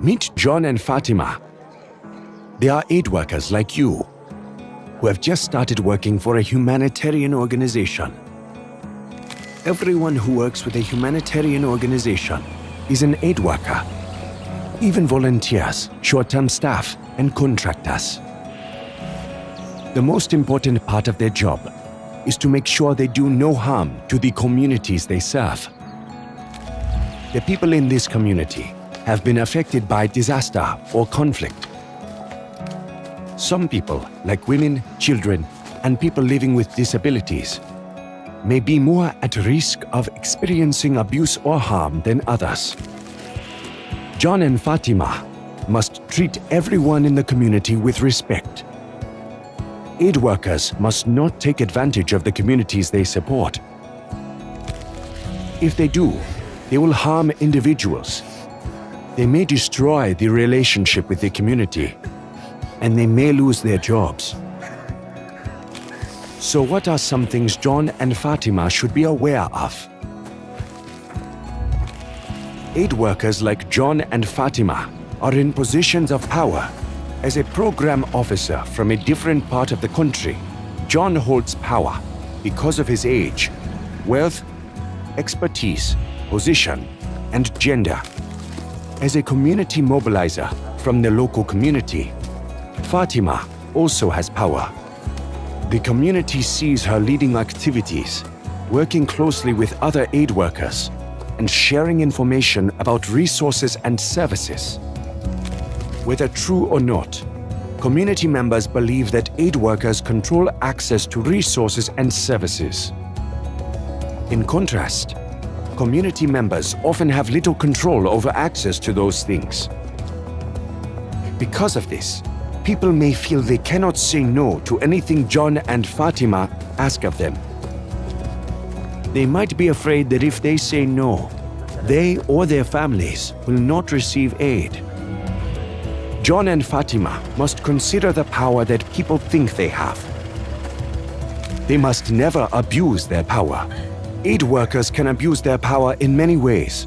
Meet John and Fatima. They are aid workers like you, who have just started working for a humanitarian organization. Everyone who works with a humanitarian organization is an aid worker, even volunteers, short-term staff, and contractors. The most important part of their job is to make sure they do no harm to the communities they serve. The people in this community have been affected by disaster or conflict. Some people, like women, children, and people living with disabilities, may be more at risk of experiencing abuse or harm than others. John and Fatima must treat everyone in the community with respect. Aid workers must not take advantage of the communities they support. If they do, they will harm individuals. They may destroy the relationship with the community, and they may lose their jobs. So what are some things John and Fatima should be aware of? Aid workers like John and Fatima are in positions of power. As a program officer from a different part of the country, John holds power because of his age, wealth, expertise, position, and gender. As a community mobilizer from the local community, Fatima also has power. The community sees her leading activities, working closely with other aid workers, and sharing information about resources and services. Whether true or not, community members believe that aid workers control access to resources and services. In contrast, community members often have little control over access to those things. Because of this, people may feel they cannot say no to anything John and Fatima ask of them. They might be afraid that if they say no, they or their families will not receive aid. John and Fatima must consider the power that people think they have. They must never abuse their power. Aid workers can abuse their power in many ways.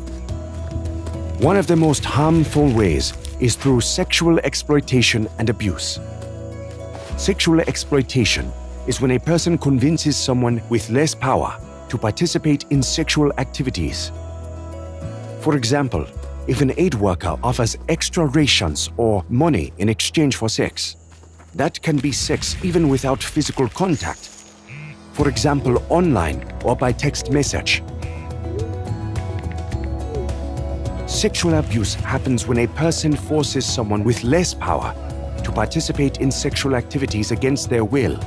One of the most harmful ways is through sexual exploitation and abuse. Sexual exploitation is when a person convinces someone with less power to participate in sexual activities. For example, if an aid worker offers extra rations or money in exchange for sex, that can be sex even without physical contact. For example, online or by text message. Sexual abuse happens when a person forces someone with less power to participate in sexual activities against their will.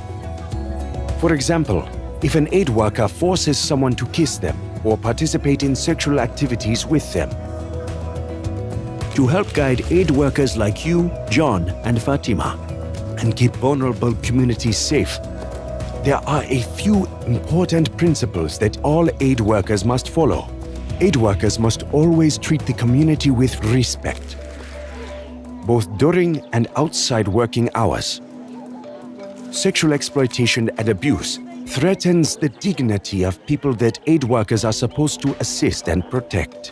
For example, if an aid worker forces someone to kiss them or participate in sexual activities with them. To help guide aid workers like you, John, and Fatima, and keep vulnerable communities safe, there are a few important principles that all aid workers must follow. Aid workers must always treat the community with respect, both during and outside working hours. Sexual exploitation and abuse threatens the dignity of people that aid workers are supposed to assist and protect.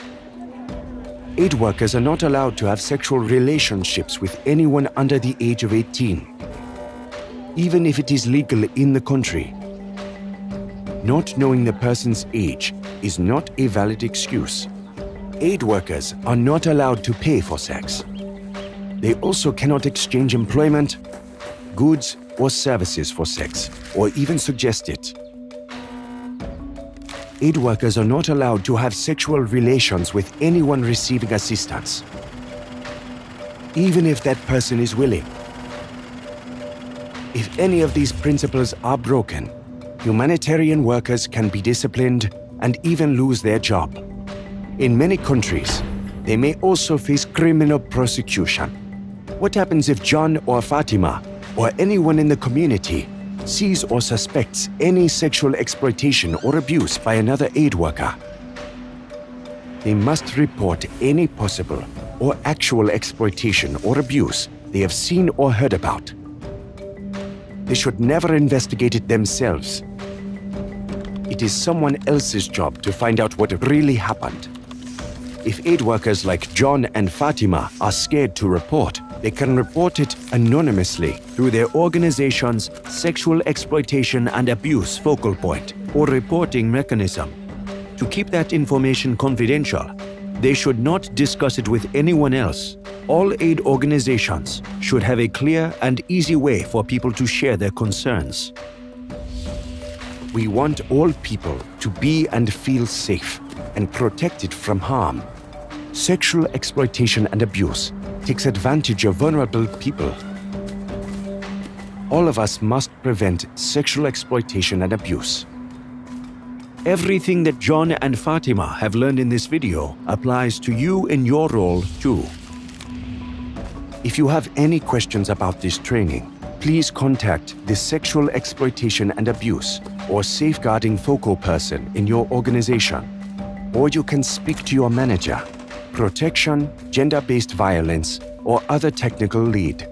Aid workers are not allowed to have sexual relationships with anyone under the age of 18, even if it is legal in the country. Not knowing the person's age is not a valid excuse. Aid workers are not allowed to pay for sex. They also cannot exchange employment, goods, or services for sex, or even suggest it. Aid workers are not allowed to have sexual relations with anyone receiving assistance, even if that person is willing. If any of these principles are broken, humanitarian workers can be disciplined and even lose their job. In many countries, they may also face criminal prosecution. What happens if John or Fatima or anyone in the community sees or suspects any sexual exploitation or abuse by another aid worker? They must report any possible or actual exploitation or abuse they have seen or heard about. They should never investigate it themselves. It is someone else's job to find out what really happened. If aid workers like John and Fatima are scared to report, they can report it anonymously through their organization's Sexual Exploitation and Abuse focal point or reporting mechanism. To keep that information confidential, they should not discuss it with anyone else. All aid organizations should have a clear and easy way for people to share their concerns. We want all people to be and feel safe and protected from harm. Sexual exploitation and abuse takes advantage of vulnerable people. All of us must prevent sexual exploitation and abuse. Everything that John and Fatima have learned in this video applies to you in your role too. If you have any questions about this training, please contact the Sexual Exploitation and Abuse or Safeguarding Focal Person in your organization, or you can speak to your manager, protection, gender-based violence, or other technical lead.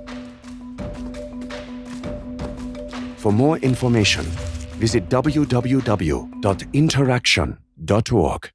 For more information, visit www.interaction.org.